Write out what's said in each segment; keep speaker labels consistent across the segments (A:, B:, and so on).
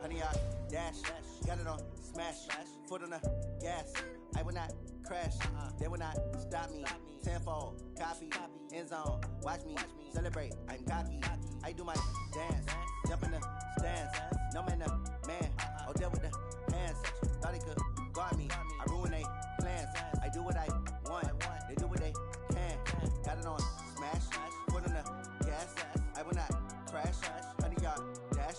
A: Honey, I dash, got it on smash, foot on the gas. I will not crash, they will not stop me. Tenfold, copy, end zone, watch me celebrate. I'm cocky, I do my dance, jump in the stands. No man, man, oh deal with the hands. Thought he could guard me, I ruin they plans. I do what I want, they do what they can. Got it on smash, foot on the gas. I will not crash, honey, y'all dash,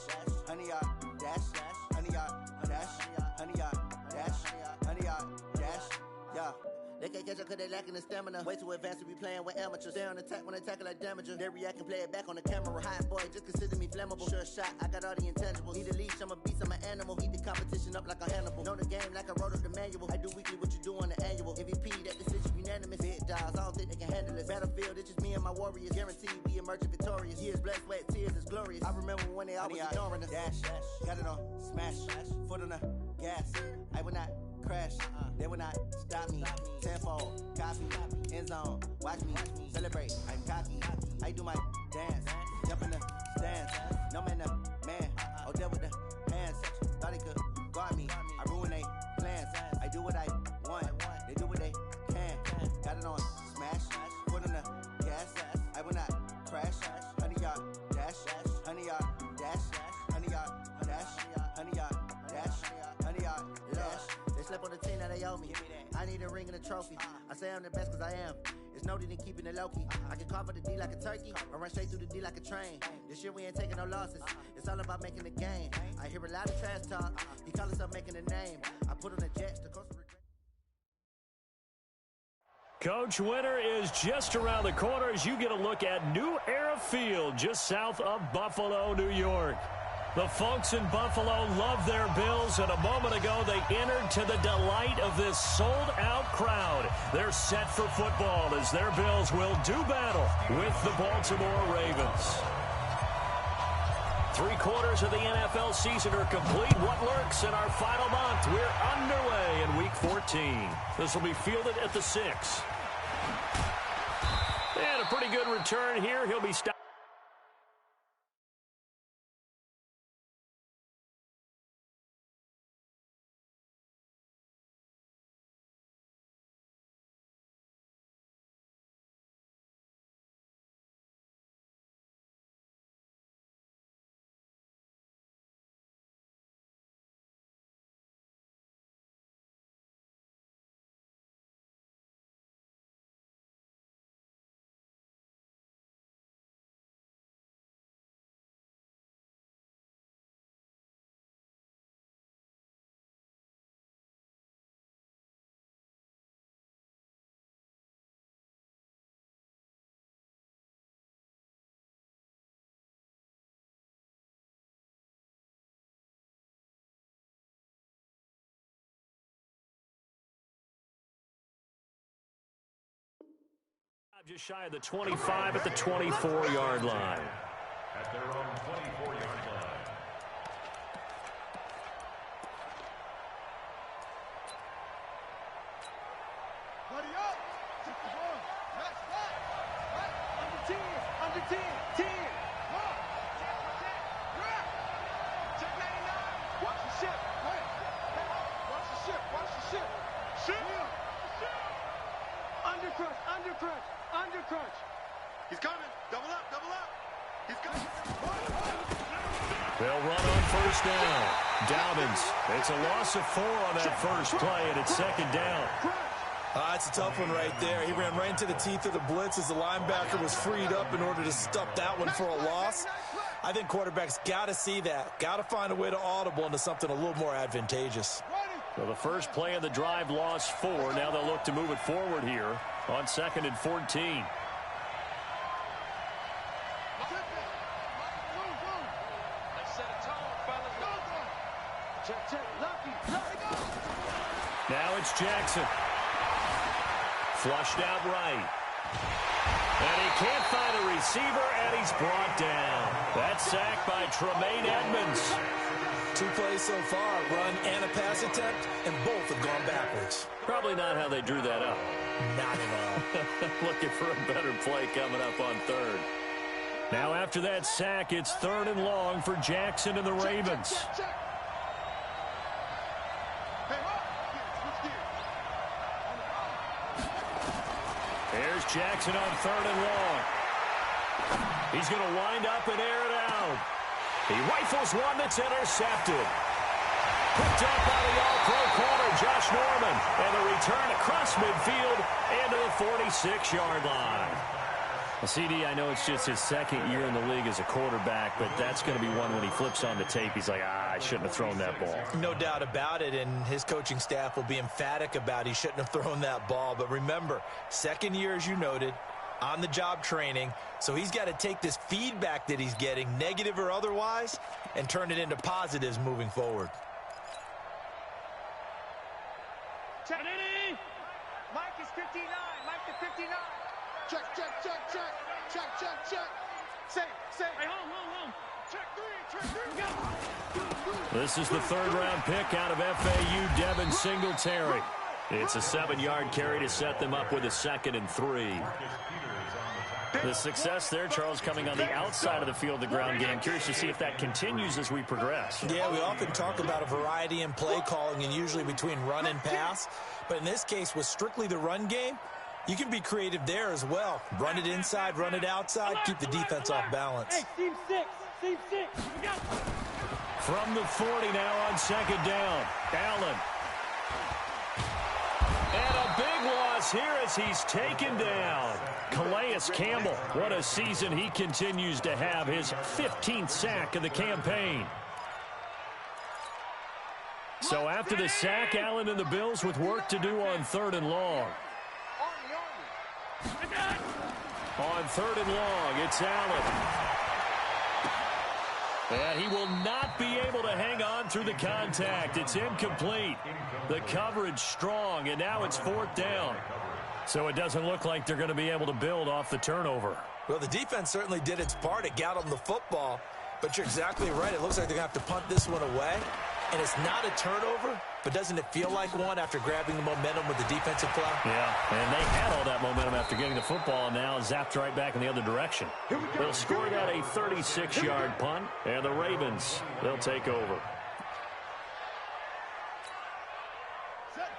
A: honey, y'all dash, honey, y'all dash, honey, y'all dash, honey, y'all dash, yeah. They can't catch up cause they lacking the stamina. Way too advanced to be playing with amateurs. Stay on attack when they tackle like damager. They react and play it back on the camera. Hot boy, just consider me flammable. Sure shot, I got all the intangibles. Need a leash, I'm a beast, I'm an animal. Eat the competition up like a Hannibal. Know the game like I wrote up the manual. I do weekly what you do on the annual. MVP, that decision unanimous. Big dials, I don't think they can handle it. Battlefield, it's just me and my warriors. Guaranteed we emerging victorious. Years, blood, sweat, tears, is glorious. I remember when they always ignoring us. Dash, got it on smash, foot on the gas. I will not crash, they will not stop me. Tenfold, copy, end zone, watch me celebrate. I'm cocky, I do my dance, jump in the stands. No man, man, oh deal with the hands. Thought he could guard me, I ruin they plans. I do what I want, they do what they can. Got it on smash, foot on the gas. I will not crash, honey, y'all dash, honey, y'all dash, honey, y'all dash, honey, y'all dash, honey, y'all dash. They slept on the team that they owe me. I need a ring and a trophy. I say I'm the best cause I am. It's no need in keeping it low-key. I can carve up the D like a turkey or run straight through the D like a train. This year we ain't taking no losses. It's all about making the game. I hear a lot of trash talk. He call himself making a name. I put on the Jets to Costa Rica.
B: Coach, winter is just around the corner as you get a look at New Era Field just south of Buffalo, New York. The folks in Buffalo love their Bills, and a moment ago they entered to the delight of this sold-out crowd. They're set for football as their Bills will do battle with the Baltimore Ravens. 3/4 of the NFL season are complete. What lurks in our final month? We're underway in Week 14. This will be fielded at the 6. And a pretty good return here. He'll be stopped. Just shy of the 25 at the 24-yard line.
C: At their own 24-yard line.
D: Buddy up! Took the ball. Right spot. Right. Under 10. Under 10. 10. One. Right. Check 99. Watch the ship. Right. Watch the ship. Watch the ship. Ship. Under crunch. Under crunch. Under crunch. He's coming. Double up. Double up. He's coming.
B: They'll run on first down. Dobbins. It's a loss of 4 on that first play, and it's second down.
E: That's a tough one right there. He ran right into the teeth of the blitz as the linebacker was freed up in order to stop that one for a loss. I think quarterbacks got to see that. Got to find a way to audible into something a little more advantageous.
B: Well, the first play of the drive lost 4. Now they'll look to move it forward here on 2nd and 14. Now it's Jackson. Flushed out right. And he can't find a receiver, and he's brought down. That sack by Tremaine Edmonds.
E: 2 plays so far, run and a pass attempt, and both have gone backwards.
B: Probably not how they drew that up.
E: Not at all.
B: Looking for a better play coming up on third. Now after that sack, it's 3rd and long for Jackson and the Ravens. Here's Jackson on 3rd and long. He's going to wind up and air it out. He rifles one that's intercepted. Picked up by the all-pro corner, Josh Norman. And the return across midfield into the 46-yard line. CD, I know it's just his 2nd year in the league as a quarterback, but that's going to be one when he flips on the tape. He's like, I shouldn't have thrown that ball.
E: No doubt about it, and his coaching staff will be emphatic about he shouldn't have thrown that ball. But remember, 2nd year, as you noted, on-the-job training, so he's got to take this feedback that he's getting, negative or otherwise, and turn it into positives moving forward.
D: Check. Mike is 59. Mike to 59. Check. Safe. Hey, home. Check 3.
B: This is the 3rd-round pick out of FAU, Devin Singletary. It's a 7-yard carry to set them up with a 2nd and 3. The success there, Charles, coming on the outside of the field, the ground game. Curious to see if that continues as we progress.
E: Yeah, we often talk about a variety in play calling and usually between run and pass. But in this case, with strictly the run game, you can be creative there as well. Run it inside, run it outside, keep the defense off balance.
D: Hey, team 6.
B: From the 40 now on 2nd down. Allen. And a big loss here as he's taken down. Calais Campbell, what a season he continues to have. His 15th sack of the campaign. So after the sack, Allen and the Bills with work to do on 3rd and long. On 3rd and long, it's Allen. And he will not be able to hang on through the contact. It's incomplete. The coverage strong, and now it's 4th down. So it doesn't look like they're going to be able to build off the turnover.
E: Well, the defense certainly did its part. It got them the football. But you're exactly right. It looks like they're going to have to punt this one away. And it's not a turnover, but doesn't it feel like one after grabbing the momentum with the defensive play?
B: Yeah, and they had all that momentum after getting the football, and now zapped right back in the other direction. They'll score that a 36-yard punt, and the Ravens, they'll take over.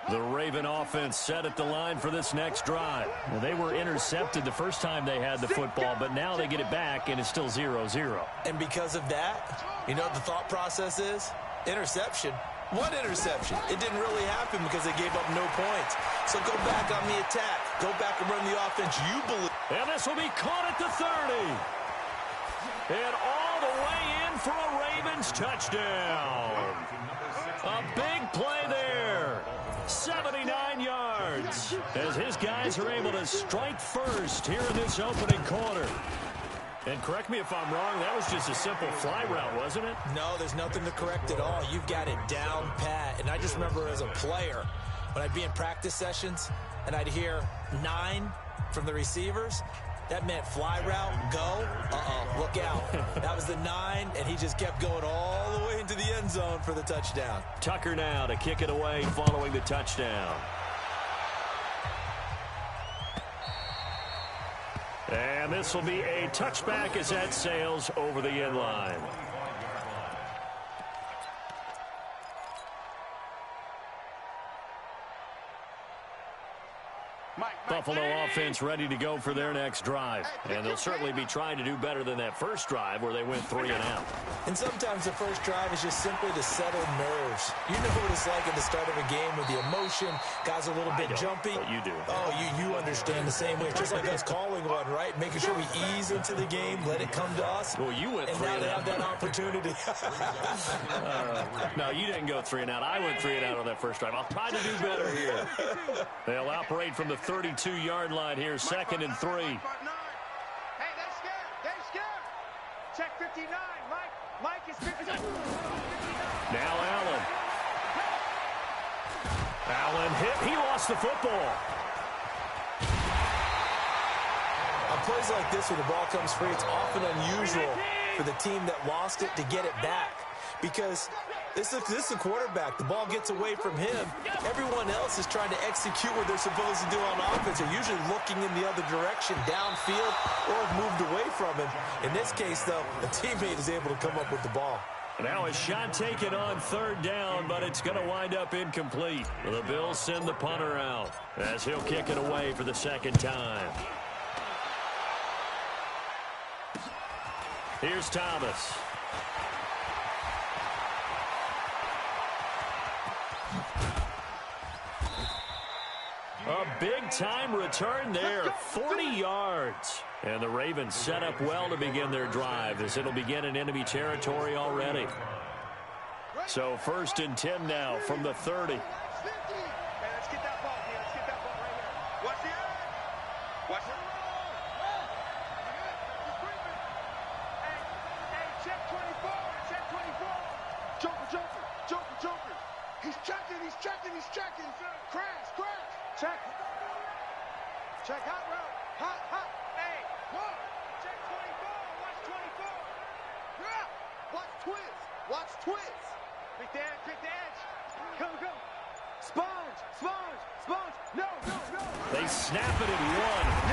B: The Raven offense set at the line for this next drive. Well, they were intercepted the first time they had the football, but now they get it back, and it's still 0-0.
E: And because of that, you know what the thought process is? Interception. What interception? It didn't really happen because they gave up no points. So go back on the attack. Go back and run the offense you believe.
B: And this will be caught at the 30. And all the way in for a Ravens touchdown. A big play there. 79 yards. As his guys are able to strike first here in this opening quarter. And correct me if I'm wrong, that was just a simple fly route, wasn't it?
E: No, there's nothing to correct at all. You've got it down pat. And I just remember as a player, when I'd be in practice sessions and I'd hear 9 from the receivers, that meant fly route, go, look out. That was the 9, and he just kept going all the way into the end zone for the touchdown.
B: Tucker now to kick it away following the touchdown. And this will be a touchback as that sails over the end line. Buffalo offense ready to go for their next drive. And they'll certainly be trying to do better than that first drive where they went 3 and out.
E: And sometimes the first drive is just simply to settle nerves. You know what it's like at the start of a game with the emotion. Guys are a little bit jumpy.
B: But you do.
E: Oh, you understand the same way. It's just like us calling one, right? Making sure we ease into the game, let it come to us.
B: Well, you went 3
E: and now
B: and
E: they
B: out.
E: have that opportunity.
B: No, you didn't go 3 and out. I went 3 and out on that first drive. I'll try to do better here. They'll operate from the 32-yard line here, 2nd and 3.
D: Hey, they're scared. Check 59. Mike is 59.
B: Now Allen. Allen hit. He lost the football.
E: I'll plays like this where the ball comes free, it's often unusual for the team that lost it to get it back. Because this is a quarterback. The ball gets away from him. Everyone else is trying to execute what they're supposed to do on offense. They're usually looking in the other direction, downfield, or have moved away from him. In this case, though, a teammate is able to come up with the ball.
B: Now a shot taken on third down, but it's going to wind up incomplete. The Bills send the punter out as he'll kick it away for the second time. Here's Thomas. A big-time return there, 40 yards. And the Ravens set up well to begin their drive as it'll begin in enemy territory already. So 1st and 10 now from the 30.
D: Let's get that ball, man. Let's get that ball right here. Watch it. Watch it. Hey, check 24. Check 24. Joker. He's checking. Crash. Check. Check hot route. Hot. Hey, one. Check 24. Watch 24. Yeah. Watch twist. Pick the edge. Go. Sponge. No.
B: They snap it at 1.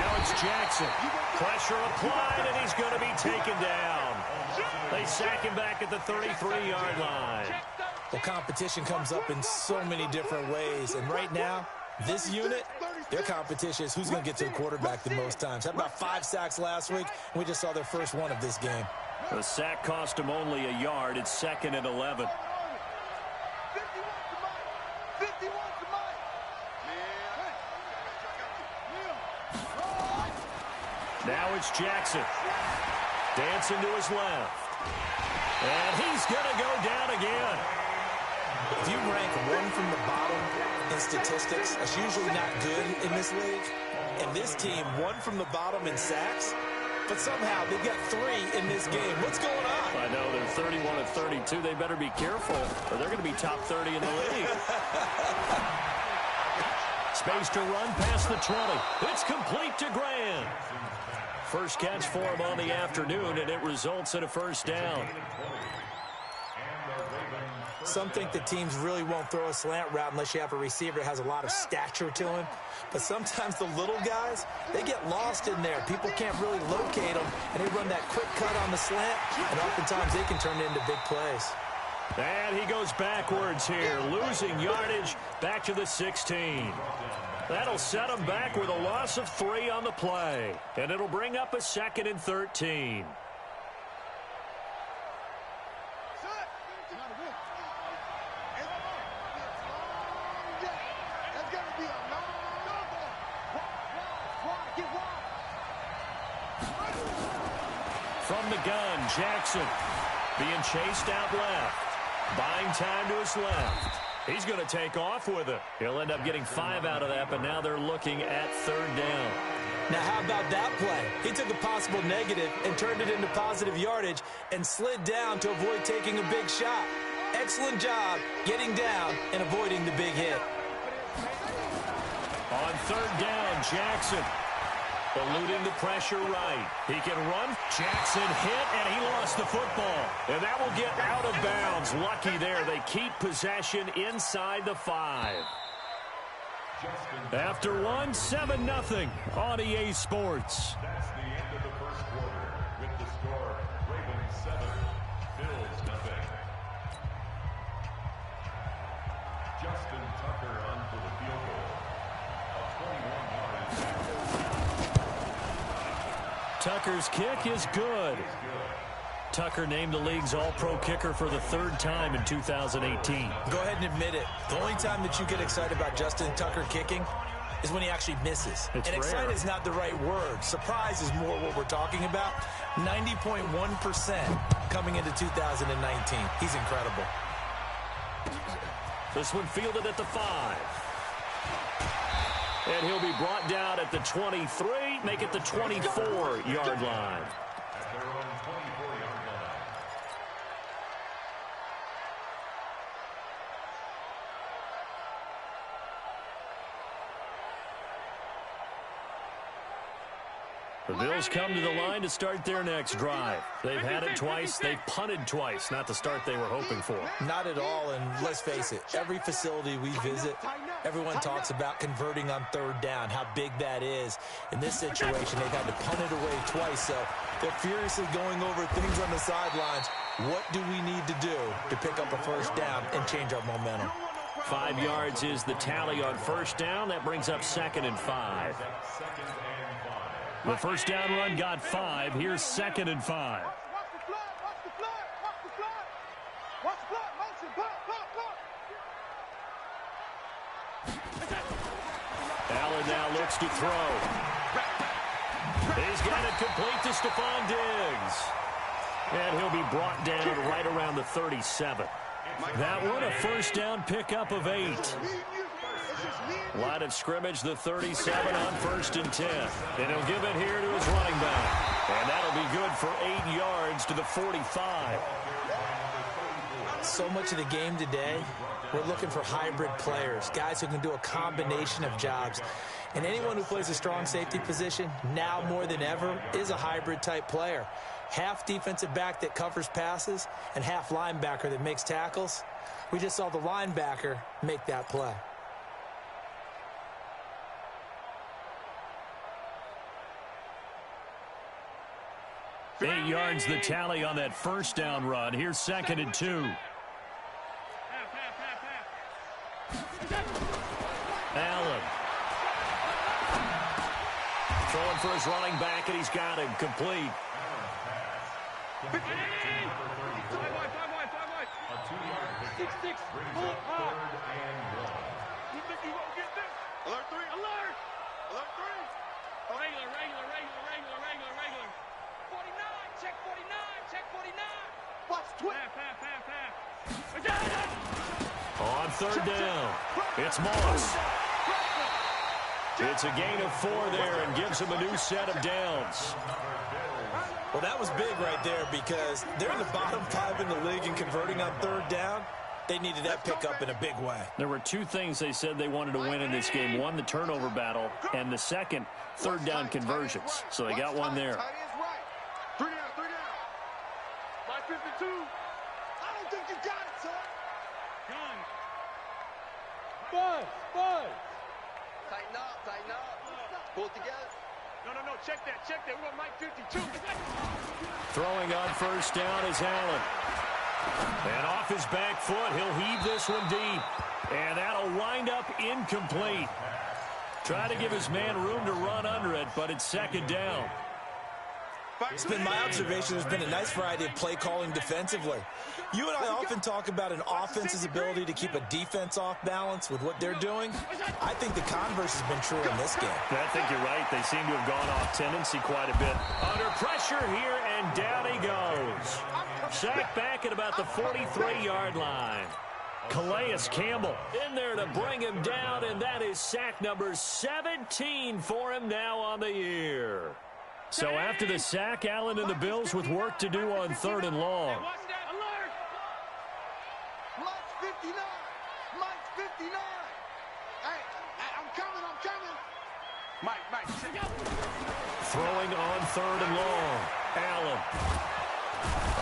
B: Now it's Jackson. Pressure applied, and he's going to be taken down. They sack him back at the 33-yard line.
E: Well, competition comes up in so many different ways. And right now, this unit, their competition is who's going to get to the quarterback the most times. Had about 5 sacks last week, and we just saw their first one of this game.
B: The sack cost him only a yard. It's 2nd and 11.
D: 51 to Mike.
B: Now it's Jackson. Dancing to his left. And he's going to go down again.
E: If you rank one from the bottom in statistics, that's usually not good in this league. And this team, one from the bottom in sacks, but somehow they got 3 in this game. What's going on?
B: I know they're 31 and 32. They better be careful, or they're going to be top 30 in the league. Space to run past the 20. It's complete to Graham. First catch for him on the afternoon, and it results in a first down.
E: Some think the teams really won't throw a slant route unless you have a receiver that has a lot of stature to him. But sometimes the little guys, they get lost in there. People can't really locate them, and they run that quick cut on the slant, and oftentimes they can turn it into big plays.
B: And he goes backwards here, losing yardage back to the 16. That'll set him back with a loss of 3 on the play, and it'll bring up a 2nd and 13. From the gun, Jackson being chased out left. Buying time to his left. He's going to take off with it. He'll end up getting 5 out of that, but now they're looking at 3rd down.
E: Now, how about that play? He took a possible negative and turned it into positive yardage and slid down to avoid taking a big shot. Excellent job getting down and avoiding the big hit.
B: On 3rd down, Jackson eluding the pressure right. He can run. Jackson hit, and he lost the football. And that will get out of bounds. Lucky there. They keep possession inside the 5. After one, 7-0 on EA Sports.
C: That's the end of the first quarter with the score Ravens 7, Bills 0. Justin Tucker on for the field goal. A 21-yard.
B: Tucker's kick is good. Tucker named the league's all-pro kicker for the 3rd time in 2018.
E: Go ahead and admit it. The only time that you get excited about Justin Tucker kicking is when he actually misses.
B: It's
E: and
B: rare.
E: excited is not the right word. Surprise is more what we're talking about. 90.1% coming into 2019. He's incredible.
B: This one fielded at the 5. And he'll be brought down at the 23, make it the 24-yard line.
C: At their own 24-yard line.
B: The Bills come to the line to start their next drive. They've had it twice. They've punted twice. Not the start they were hoping for.
E: Not at all, and let's face it, every facility we visit, everyone talks about converting on third down, how big that is. In this situation, they've had to punt it away twice, so they're furiously going over things on the sidelines. What do we need to do to pick up a first down and change our momentum?
B: 5 yards is the tally on first down. That brings up 2nd and 5. The first down run got 5. Here's 2nd and 5.
D: Watch the flood, watch the flood, watch the flood. Watch the flood, motion, blood.
B: Allen now looks to throw. He's got it complete to Stephon Diggs. And he'll be brought down right around the 37. That one, a first down pickup of 8. Line of scrimmage, the 37 on 1st and 10. And he'll give it here to his running back. And that'll be good for 8 yards to the 45.
E: So much of the game today, we're looking for hybrid players, guys who can do a combination of jobs. And anyone who plays a strong safety position, now more than ever, is a hybrid type player. Half defensive back that covers passes and half linebacker that makes tackles. We just saw the linebacker make that play.
B: Eight yards the tally on that first down run. Here's 2nd and 2. Allen. Throwing for his running back, and he's got him complete.
D: Alert 3, alert! Alert 3! Regular. 49, check 49. Watch 12.
B: On third down, it's Moss. It's a gain of 4 there and gives him a new set of downs.
E: Well, that was big right there because they're in the bottom 5 in the league in converting on third down. They needed that pickup in a big way.
B: There were 2 things they said they wanted to win in this game. One, the turnover battle, and the second, third down conversions. So they got one there.
D: Tight end's right. 3 down. Line 52. I don't think you got it, son. Gun. Buzz. Tighten up. Pull it together. No, check that. We're on Mike 52.
B: Throwing on first down is Allen. And off his back foot, he'll heave this one deep. And that'll wind up incomplete. Try to give his man room to run under it, but it's 2nd down.
E: It's been my observation there's been a nice variety of play calling defensively. You and I often talk about an offense's ability to keep a defense off balance with what they're doing. I think the converse has been true in this game.
B: I think you're right. They seem to have gone off tendency quite a bit. Under pressure here, and down he goes. Sacked back at about the 43-yard line. Calais Campbell in there to bring him down, and that is sack number 17 for him now on the year. So after the sack, Allen and the Bills with work to do on 3rd and long.
D: Mike's 59. Hey, I'm coming. Mike.
B: Throwing on 3rd and long. Allen.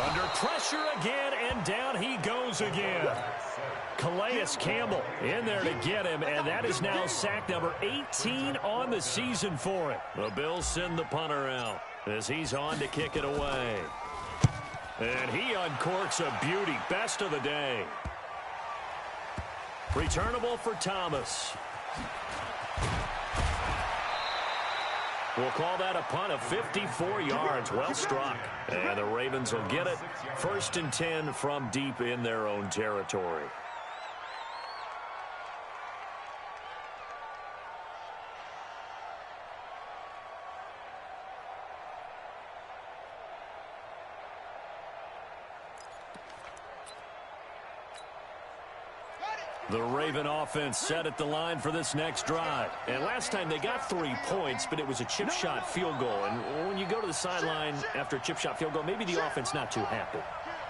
B: Under pressure again, and down he goes again. Calais Campbell in there to get him, and that is now sack number 18 on the season for him. The Bills send the punter out as he's on to kick it away. And he uncorks a beauty. Best of the day. Returnable for Thomas. We'll call that a punt of 54 yards. Well struck. And the Ravens will get it. 1st and 10 from deep in their own territory. The Raven offense set at the line for this next drive. And last time they got 3 points, but it was a chip shot field goal. And when you go to the sideline after a chip shot field goal, maybe the offense not too happy.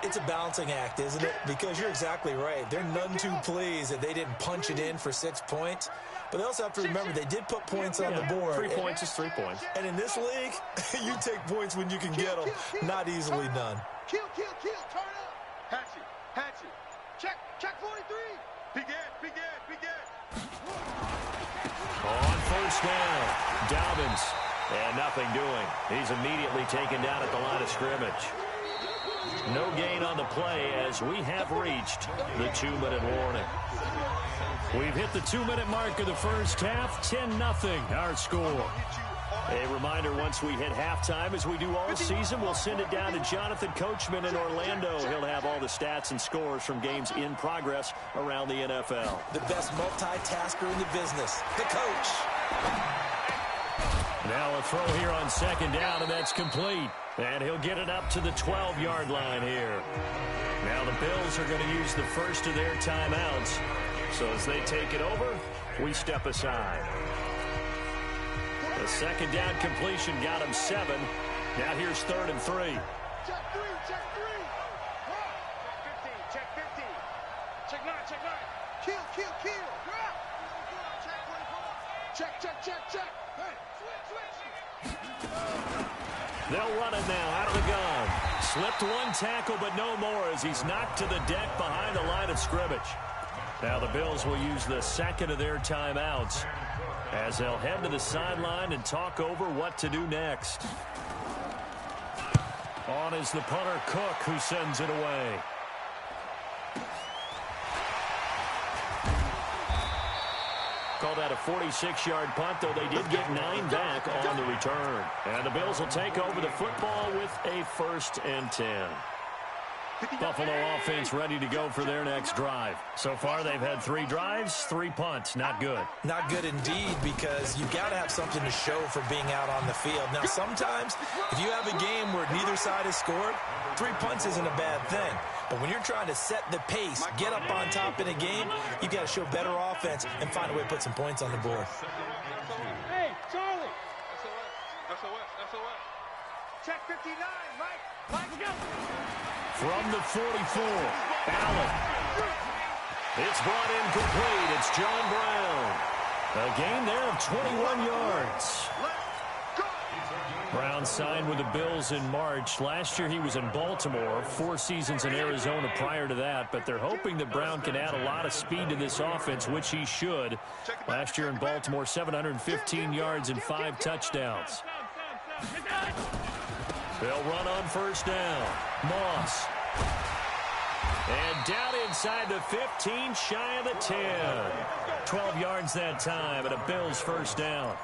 E: It's a balancing act, isn't it? Because you're exactly right. They're none too pleased that they didn't punch it in for 6 points. But they also have to remember they did put points on the board.
B: 3 points is 3 points.
E: And in this league, you take points when you can get them. Not easily done.
D: Kill, turn up. Hatchet. Check 43. Begin.
B: On first down, Dobbins. And nothing doing. He's immediately taken down at the line of scrimmage. No gain on the play as we have reached the 2-minute warning. We've hit the 2-minute mark of the first half. 10-0 our score. A reminder, once we hit halftime, as we do all season, we'll send it down to Jonathan Coachman in Orlando. He'll have all the stats and scores from games in progress around the NFL.
E: The best multitasker in the business, the coach.
B: Now a throw here on second down, and that's complete. And he'll get it up to the 12-yard line here. Now the Bills are going to use the first of their timeouts. So as they take it over, we step aside. The second down completion got him 7. Now here's 3rd and 3.
D: Check 3. Check 15. Check 9. Kill. Check. Hey, switch.
B: They'll run it now out of the gun. Slipped one tackle, but no more as he's knocked to the deck behind the line of scrimmage. Now the Bills will use the second of their timeouts as they'll head to the sideline and talk over what to do next. On is the punter, Cook, who sends it away. Called that a 46-yard punt, though they did get 9 back on the return. And the Bills will take over the football with a 1st and 10. Buffalo offense ready to go for their next drive. So far, they've had 3 drives, 3 punts. Not good.
E: Not good indeed, because you've got to have something to show for being out on the field. Now, sometimes, if you have a game where neither side has scored, 3 punts isn't a bad thing. But when you're trying to set the pace, get up on top in a game, you've got to show better offense and find a way to put some points on the board.
D: Hey, Charlie. SOS. Check 59, Mike. Go.
B: From the 44, Allen. It's brought in complete. It's John Brown. A gain there of 21 yards. Brown signed with the Bills in March. Last year he was in Baltimore, 4 seasons in Arizona prior to that, but they're hoping that Brown can add a lot of speed to this offense, which he should. Last year in Baltimore, 715 yards and 5 touchdowns. They'll run on first down. Moss. And down inside the 15, shy of the 10. 12 yards that time, and a Bills first down.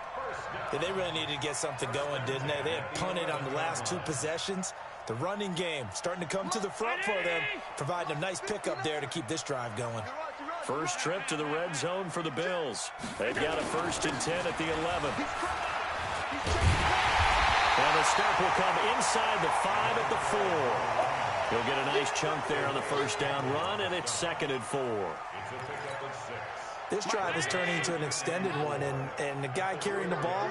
E: Yeah, they really needed to get something going, didn't they? They had punted on the last 2 possessions. The running game starting to come to the front for them, providing a nice pickup there to keep this drive going.
B: First trip to the red zone for the Bills. They've got a 1st and 10 at the 11. And the stop will come inside the 5 at the 4. He'll get a nice chunk there on the first down run, and it's 2nd and 4.
E: This drive is turning into an extended one, and the guy carrying the ball,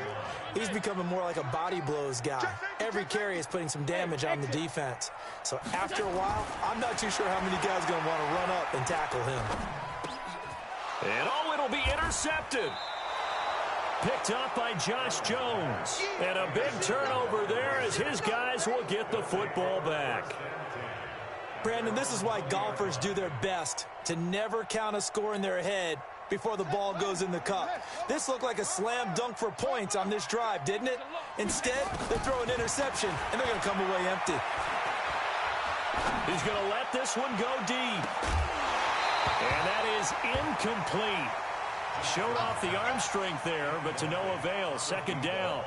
E: he's becoming more like a body blows guy. Every carry is putting some damage on the defense. So after a while, I'm not too sure how many guys are going to want to run up and tackle him.
B: And it'll be intercepted. Picked up by Josh Jones. And a big turnover there as his guys will get the football back.
E: Brandon, this is why golfers do their best to never count a score in their head before the ball goes in the cup. This looked like a slam dunk for points on this drive, didn't it? Instead, they throw an interception, and they're going to come away empty.
B: He's going to let this one go deep. And that is incomplete. Showed off the arm strength there, but to no avail. 2nd down.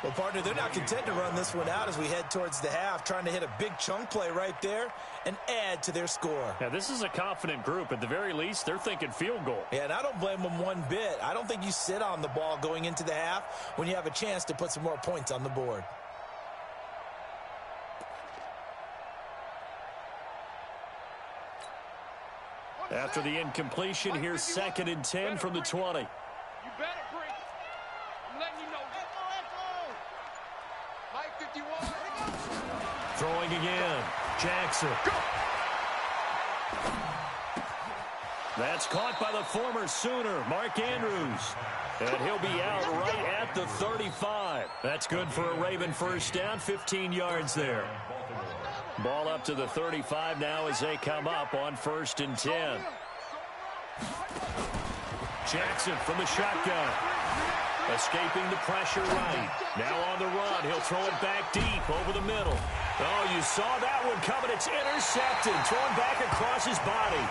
E: Well, partner, they're not content to run this one out as we head towards the half, trying to hit a big chunk play right there and add to their score.
B: Now, this is a confident group. At the very least, they're thinking field goal.
E: Yeah, and I don't blame them one bit. I don't think you sit on the ball going into the half when you have a chance to put some more points on the board.
B: After the incompletion, here's 2nd and 10 from the 20.
D: You better bring it. I'm letting you know. Mike 51.
B: Throwing again. Jackson. That's caught by the former Sooner, Mark Andrews. And he'll be out right at the 35. That's good for a Raven first down, 15 yards there. Ball up to the 35 now as they come up on 1st and 10. Jackson from the shotgun. Escaping the pressure right. Now on the run. He'll throw it back deep over the middle. Oh, you saw that one coming. It's intercepted. Thrown back across his body.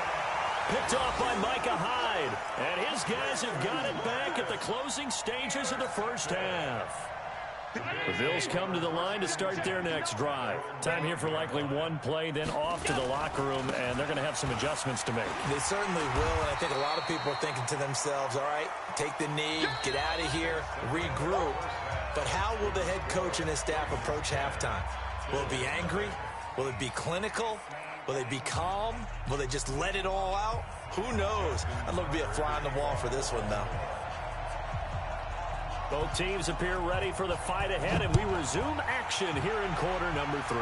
B: Picked off by Micah Hyde. And his guys have got it back at the closing stages of the first half. The Bills come to the line to start their next drive. Time here for likely one play, then off to the locker room, and they're going to have some adjustments to make.
E: They certainly will, and I think a lot of people are thinking to themselves, all right, take the knee, get out of here, regroup. But how will the head coach and his staff approach halftime? Will it be angry? Will it be clinical? Will they be calm? Will they just let it all out? Who knows? I'd love to be a fly on the wall for this one, though.
B: Both teams appear ready for the fight ahead, and we resume action here in quarter number 3.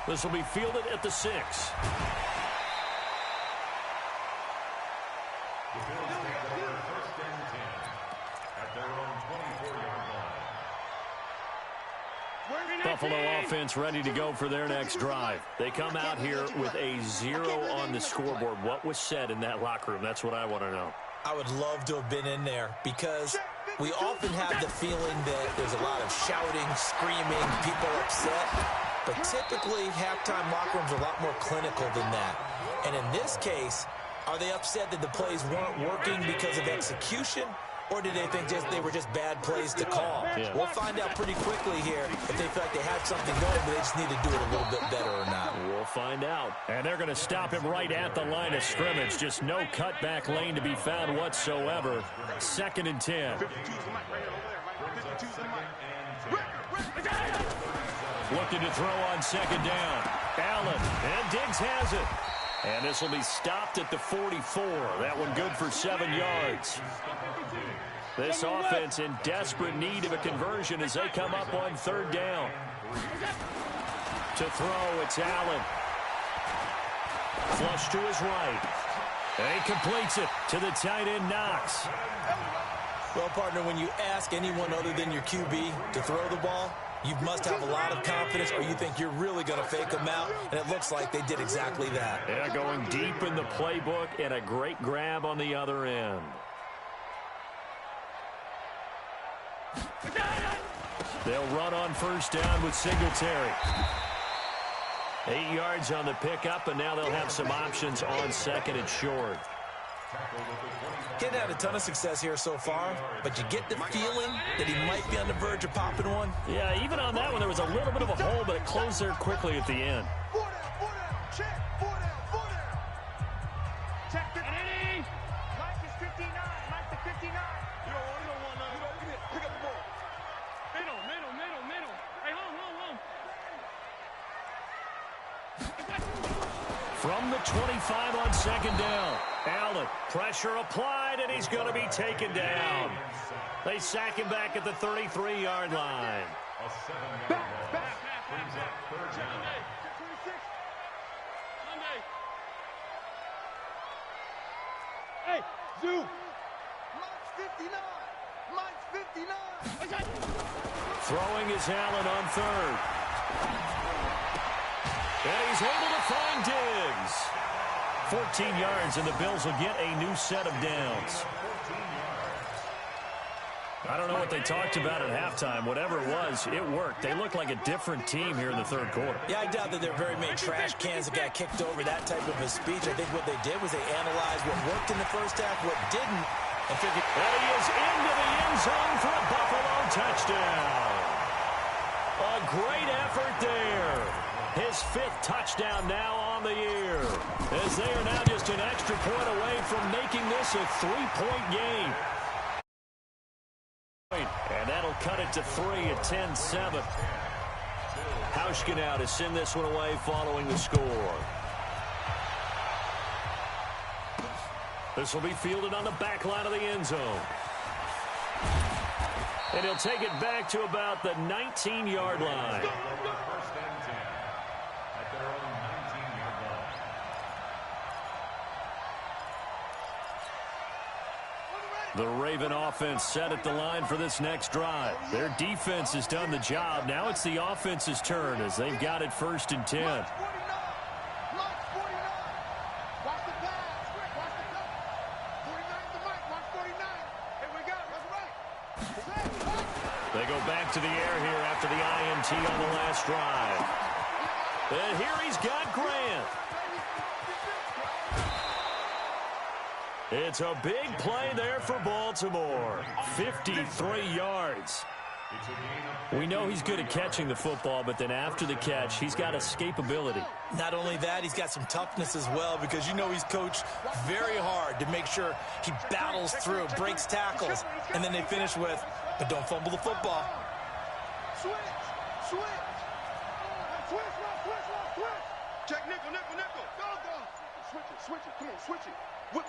B: This will be fielded at the 6.
C: The Bills take over 1st and 10 at their own 24-yard line.
B: Buffalo offense ready to go for their next drive. They come out here with a 0 on the scoreboard. What was said in that locker room? That's what I want to know.
E: I would love to have been in there because we often have the feeling that there's a lot of shouting, screaming, people upset. But typically, halftime locker rooms are a lot more clinical than that. And in this case, are they upset that the plays weren't working because of execution? Or did they think they were just bad plays to call?
B: Yeah.
E: We'll find out pretty quickly here if they feel like they had something going, but they just need to do it a little bit better or not.
B: We'll find out. And they're going to stop him right at the line of scrimmage. Just no cutback lane to be found whatsoever. 2nd and 10. Looking to throw on 2nd down. Allen, and Diggs has it. And this will be stopped at the 44. That one good for 7 yards. This offense in desperate need of a conversion as they come up on 3rd down. To throw, it's Allen. Flush to his right. And he completes it to the tight end, Knox.
E: Well, partner, when you ask anyone other than your QB to throw the ball, you must have a lot of confidence, or you think you're really going to fake them out, and it looks like they did exactly that.
B: Yeah, going deep in the playbook and a great grab on the other end. They'll run on 1st down with Singletary. 8 yards on the pickup, and now they'll have some options on 2nd and short.
E: Getting had a ton of success here so far, but you get the feeling that he might be on the verge of popping one.
B: Yeah, even on that one, there was a little bit of a hole, but it closed there quickly at the end.
D: Check 50. Mike is 59. Mike the 59. You don't want none. Pick up the ball. Middle. Hey, home.
B: From the 25 on 2nd down. Allen, pressure applied, and he's going to be taken down. They sack him back at the 33-yard line.
C: A 7-yard loss brings up 3rd down.
D: Hey, Zoo. Mike's 59.
B: Throwing is Allen on 3rd. And he's able to find Diggs. 14 yards, and the Bills will get a new set of downs. I don't know what they talked about at halftime. Whatever it was, it worked. They looked like a different team here in the 3rd quarter.
E: Yeah, I doubt that there are very many trash cans that got kicked over, that type of a speech. I think what they did was they analyzed what worked in the first half, what didn't, and figured...
B: And he is into the end zone for a Buffalo touchdown. A great effort there. His 5th touchdown now on the year, as they are now just an extra point away from making this a 3-point game. And that'll cut it to 3 at 10-7. Hauschka now to send this one away following the score. This will be fielded on the back line of the end zone. And he'll take it back to about the 19-yard line. The Raven offense set at the line for this next drive. Their defense has done the job. Now it's the offense's turn as they've got it 1st and 10.
D: Watch 49. Watch 49. Watch the pass. Watch the pass. 49 to Mike. Watch 49. Here we go. That's right.
B: They go back to the air here after the INT on the last drive. And here he's got Grant. It's a big play there for Baltimore. 53 yards. We know he's good at catching the football, but then after the catch, he's got escapability.
E: Not only that, he's got some toughness as well, because you know he's coached very hard to make sure he battles through, breaks tackles, and then they finish with, but don't fumble the football.
D: Switch. Switch. Switch. Check nickel. Go. Switch it. Come on, switch it. Whip.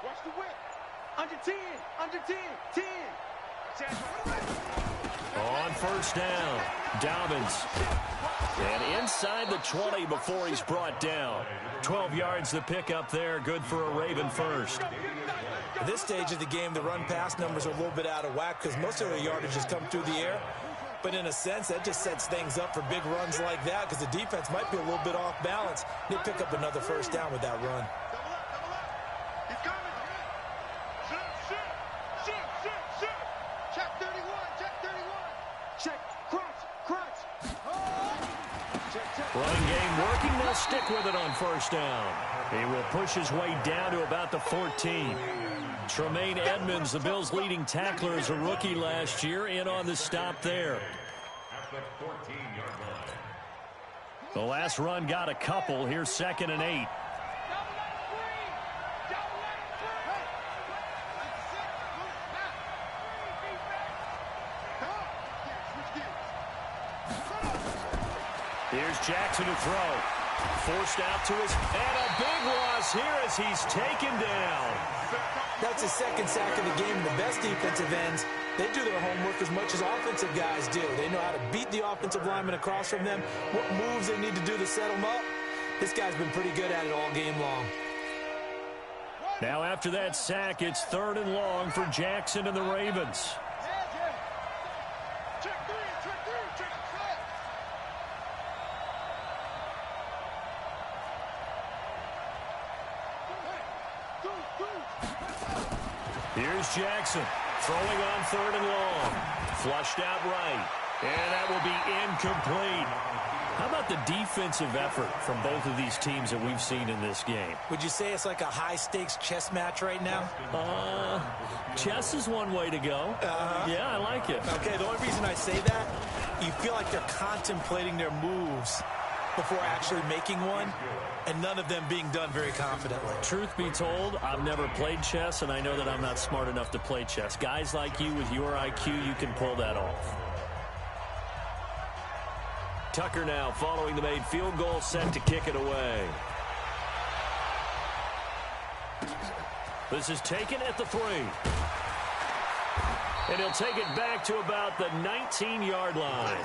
D: Watch the whip. Under 10. 10.
B: On 1st down, Dobbins. And inside the 20 before he's brought down. 12 yards the pickup there, good for a Raven first.
E: At this stage of the game, the run-pass numbers are a little bit out of whack because most of their yardage has come through the air. But in a sense, that just sets things up for big runs like that because the defense might be a little bit off balance. They pick up another 1st down with that run.
D: He's coming. Shit. Check 31. Check. Crunch. Check.
B: Running game working, they'll stick with it on 1st down. He will push his way down to about the 14. Tremaine Edmonds, the Bills' leading tackler as a rookie last year, in on the stop there. The last run got a couple. Here's 2nd and 8. Here's Jackson to throw. Forced out to his, and a big loss here as he's taken down.
E: That's his 2nd sack of the game. The best defensive ends, they do their homework as much as offensive guys do. They know how to beat the offensive lineman across from them, what moves they need to do to set them up. This guy's been pretty good at it all game long.
B: Now after that sack, it's 3rd and long for Jackson and the Ravens. Here's Jackson throwing on 3rd and long. Flushed out right. And that will be incomplete. How about the defensive effort from both of these teams that we've seen in this game?
E: Would you say it's like a high-stakes chess match right now?
B: Chess is one way to go. Yeah, I like it.
E: Okay, the only reason I say that, you feel like they're contemplating their moves before actually making one, and none of them being done very confidently.
B: Truth be told, I've never played chess, and I know that I'm not smart enough to play chess. Guys like you with your IQ, you can pull that off. Tucker now following the made field goal, set to kick it away. This is taken at the 3. And he'll take it back to about the 19-yard line.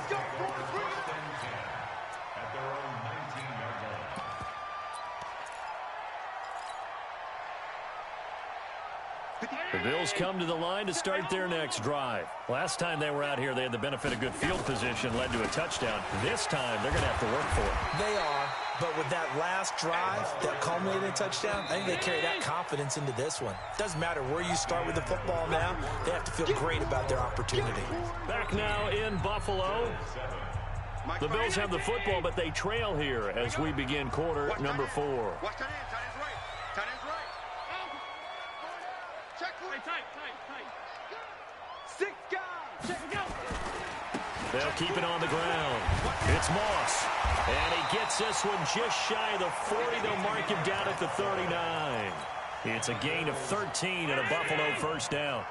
B: The Bills come to the line to start their next drive. Last time they were out here, they had the benefit of good field position, led to a touchdown. This time, they're going to have to work for it.
E: They are, but with that last drive that culminated in a touchdown, I think they carry that confidence into this one. Doesn't matter where you start with the football now, they have to feel great about their opportunity.
B: Back now in Buffalo. The Bills have the football, but they trail here as we begin quarter number 4.
D: Watch tight end. Tight end's right. Tight end's right. Check. Tight. 6 guys. Check it out.
B: They'll keep it on the ground. It's Moss. And he gets this one just shy of the 40. They'll mark him down at the 39. It's a gain of 13 and a Buffalo 1st down.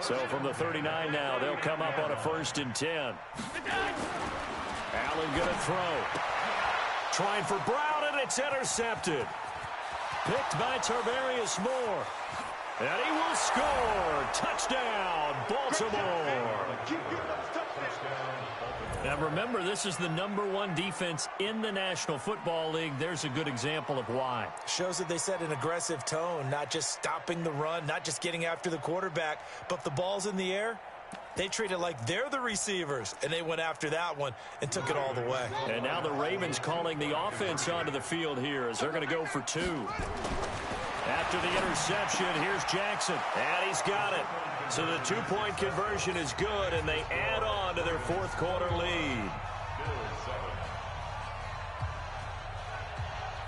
B: So from the 39 now, they'll come up on a 1st and 10. Allen going to throw. Trying for Brown, and it's intercepted. Picked by Tarvarius Moore. And he will score. Touchdown, Baltimore. Now remember, this is the #1 defense in the National Football League. There's a good example of why.
E: Shows that they set an aggressive tone, not just stopping the run, not just getting after the quarterback, but if the ball's in the air, they treat it like they're the receivers, and they went after that one and took it all the way.
B: And now the Ravens calling the offense onto the field here as they're going to go for 2. After the interception, here's Jackson, and he's got it. So the 2-point conversion is good, and they add on to their fourth-quarter lead.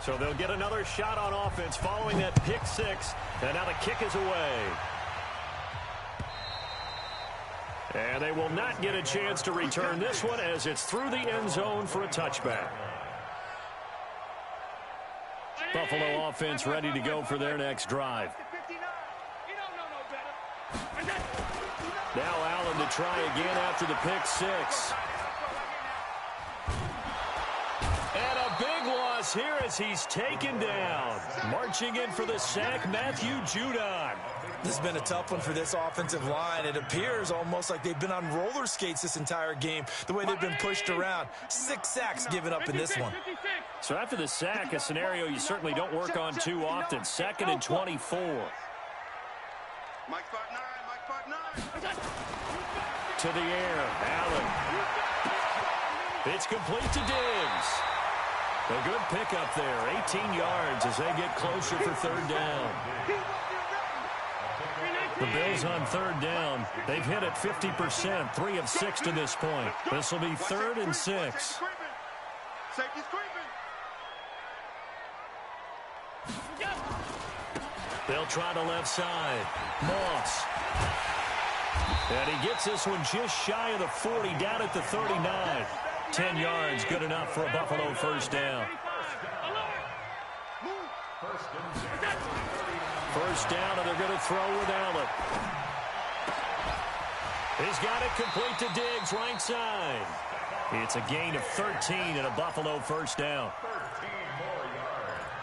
B: So they'll get another shot on offense following that pick 6, and now the kick is away. And they will not get a chance to return this one as it's through the end zone for a touchback. Buffalo offense ready to go for their next drive. Now Allen to try again after the pick 6. And a big loss here as he's taken down. Marching in for the sack, Matthew Judon.
E: This has been a tough one for this offensive line. It appears almost like they've been on roller skates this entire game, the way they've been pushed around. 6 sacks given up in this one.
B: So after the sack, a scenario you certainly don't work on too often. 2nd and 24. To the air, Allen. It's complete to Diggs. A good pickup there, 18 yards as they get closer for 3rd down. The Bills on 3rd down. They've hit it 50%, 3 of 6 to this point. This will be 3rd and 6. They'll try the left side. Moss. And he gets this one just shy of the 40, down at the 39. 10 yards, good enough for a Buffalo first down. First down, and they're going to throw with Allen. He's got it complete to Diggs, right side. It's a gain of 13 and a Buffalo first down.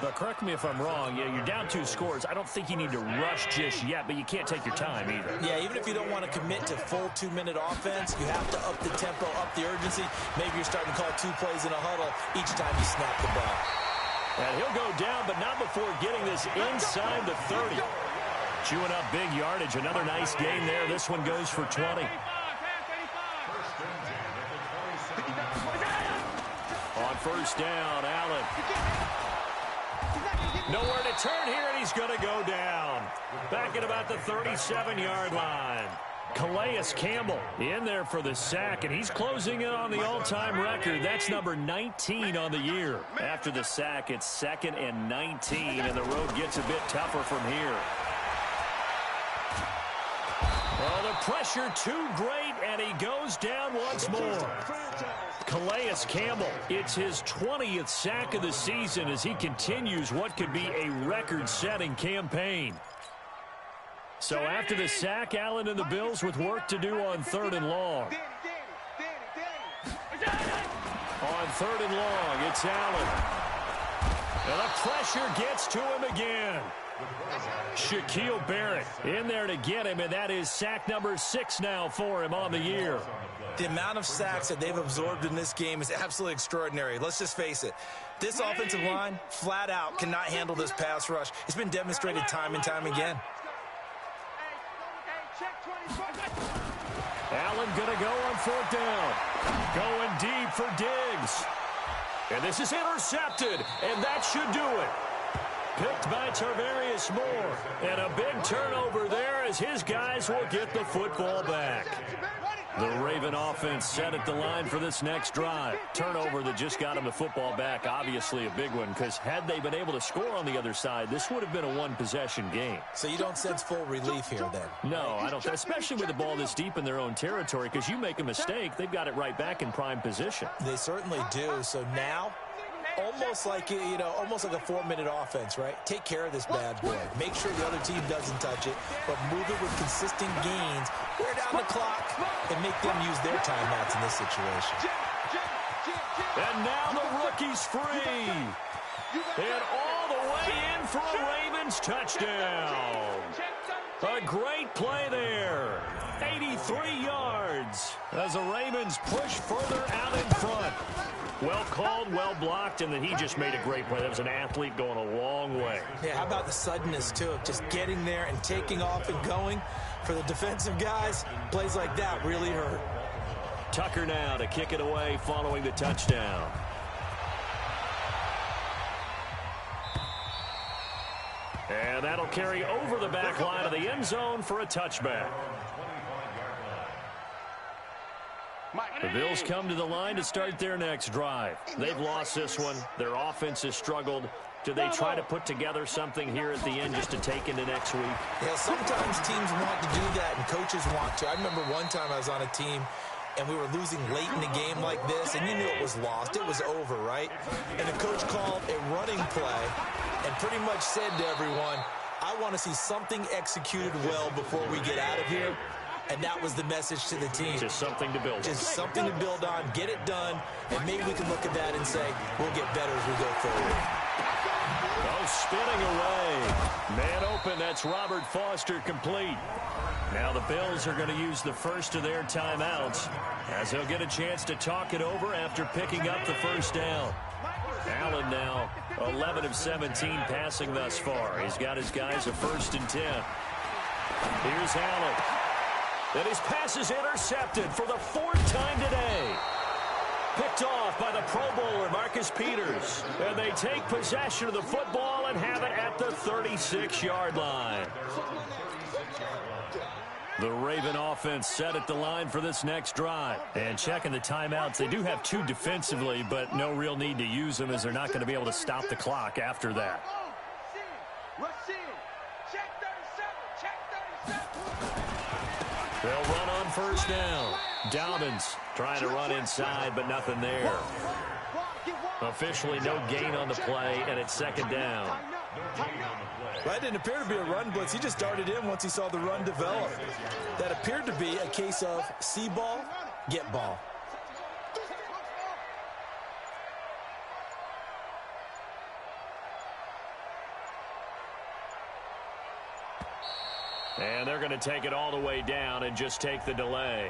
B: But correct me if I'm wrong. Yeah, you're down 2 scores. I don't think you need to rush just yet, but you can't take your time either.
E: Yeah, even if you don't want to commit to full 2-minute offense, you have to up the tempo, up the urgency. Maybe you're starting to call 2 plays in a huddle each time you snap the ball.
B: And he'll go down, but not before getting this inside the 30. Chewing up big yardage. Another nice gain there. This one goes for 20. On first down, Allen. Nowhere to turn here, and he's going to go down. Back at about the 37-yard line. Calais Campbell in there for the sack, and he's closing in on the all-time record. That's number 19 on the year. After the sack, it's 2nd and 19, and the road gets a bit tougher from here. Well, the pressure too great, and he goes down once more. Calais Campbell, it's his 20th sack of the season as he continues what could be a record-setting campaign. So after the sack, Allen and the Bills with work to do on 3rd and long. On 3rd and long, it's Allen. And the pressure gets to him again. Shaquille Barrett in there to get him, and that is sack number 6 now for him on the year.
E: The amount of sacks that they've absorbed in this game is absolutely extraordinary. Let's just face it. This offensive line, flat out, cannot handle this pass rush. It's been demonstrated time and time again.
B: Allen going to go on 4th down. Going deep for Diggs. And this is intercepted, and that should do it. Picked by Tarvarius Moore. And a big turnover there as his guys will get the football back. The Raven offense set at the line for this next drive. Turnover that just got him the football back. Obviously a big one, because had they been able to score on the other side, this would have been a 1-possession game.
E: So you don't sense full relief here then?
B: No, I don't. Especially with the ball this deep in their own territory, because you make a mistake, they've got it right back in prime position.
E: They certainly do. So now, almost like a 4-minute offense, right? Take care of this bad boy. Make sure the other team doesn't touch it, but move it with consistent gains. Wear down the clock and make them use their timeouts in this situation.
B: And now the rookie's free. And all the way in for a Ravens touchdown. A great play there. 83 yards as the Ravens push further out in front. Well called, well blocked, and then he just made a great play. That was an athlete going a long way.
E: Yeah, how about the suddenness, too, of just getting there and taking off and going? For the defensive guys, plays like that really hurt.
B: Tucker now to kick it away following the touchdown. And that'll carry over the back line of the end zone for a touchback. The Bills come to the line to start their next drive. They've lost this one. Their offense has struggled. Do they try to put together something here at the end just to take into next week?
E: Yeah, sometimes teams want to do that and coaches want to. I remember one time I was on a team and we were losing late in a game like this, and you knew it was lost. It was over, right? And the coach called a running play and pretty much said to everyone, I want to see something executed well before we get out of here. And that was the message to the team.
B: Just something to build on.
E: Just something to build on, get it done, and maybe we can look at that and say, we'll get better as we go forward.
B: Oh, spinning away. Man open, that's Robert Foster complete. Now the Bills are going to use the first of their timeouts as they'll get a chance to talk it over after picking up the first down. Allen now 11 of 17 passing thus far. He's got his guys a 1st and 10. Here's Allen. And his pass is intercepted for the 4th time today. Picked off by the Pro Bowler, Marcus Peters. And they take possession of the football and have it at the 36-yard line. The Raven offense set at the line for this next drive. And checking the timeouts, they do have 2 defensively, but no real need to use them as they're not going to be able to stop the clock after that. They'll run on first down. Dobbins trying to run inside, but nothing there. Officially no gain on the play, and it's 2nd down.
E: That didn't appear to be a run blitz. He just darted in once he saw the run develop. That appeared to be a case of see ball, get ball.
B: And they're going to take it all the way down and just take the delay.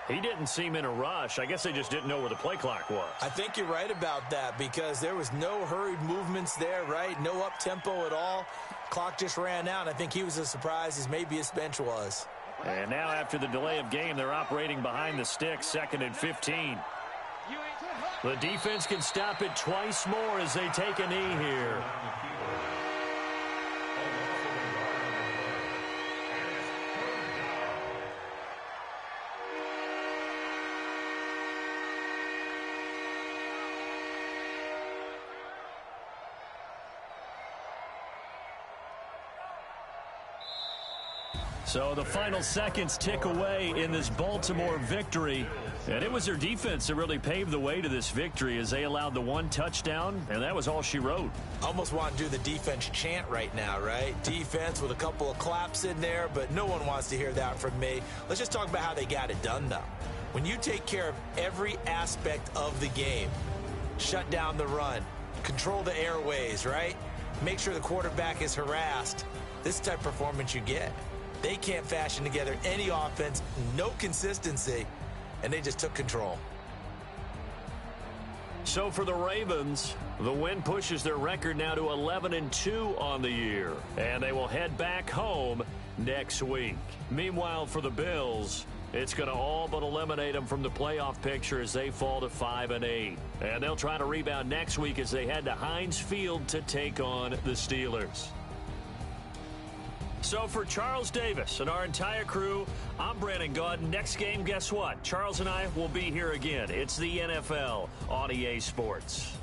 B: He didn't seem in a rush. I guess they just didn't know where the play clock was.
E: I think you're right about that because there was no hurried movements there, right? No up-tempo at all. Clock just ran out. I think he was as surprised as maybe his bench was.
B: And now after the delay of game, they're operating behind the sticks, 2nd and 15. The defense can stop it twice more as they take a knee here. So the final seconds tick away in this Baltimore victory. And it was their defense that really paved the way to this victory as they allowed the 1 touchdown, and that was all she wrote.
E: Almost want to do the defense chant right now, right? Defense with a couple of claps in there, but no one wants to hear that from me. Let's just talk about how they got it done, though. When you take care of every aspect of the game, shut down the run, control the airways, right? Make sure the quarterback is harassed. This is the type of performance you get. They can't fashion together any offense, no consistency, and they just took control.
B: So for the Ravens, the win pushes their record now to 11-2 on the year, and they will head back home next week. Meanwhile, for the Bills, it's going to all but eliminate them from the playoff picture as they fall to 5-8. And they'll try to rebound next week as they head to Heinz Field to take on the Steelers. So for Charles Davis and our entire crew, I'm Brandon Gaudin. Next game, guess what? Charles and I will be here again. It's the NFL on EA Sports.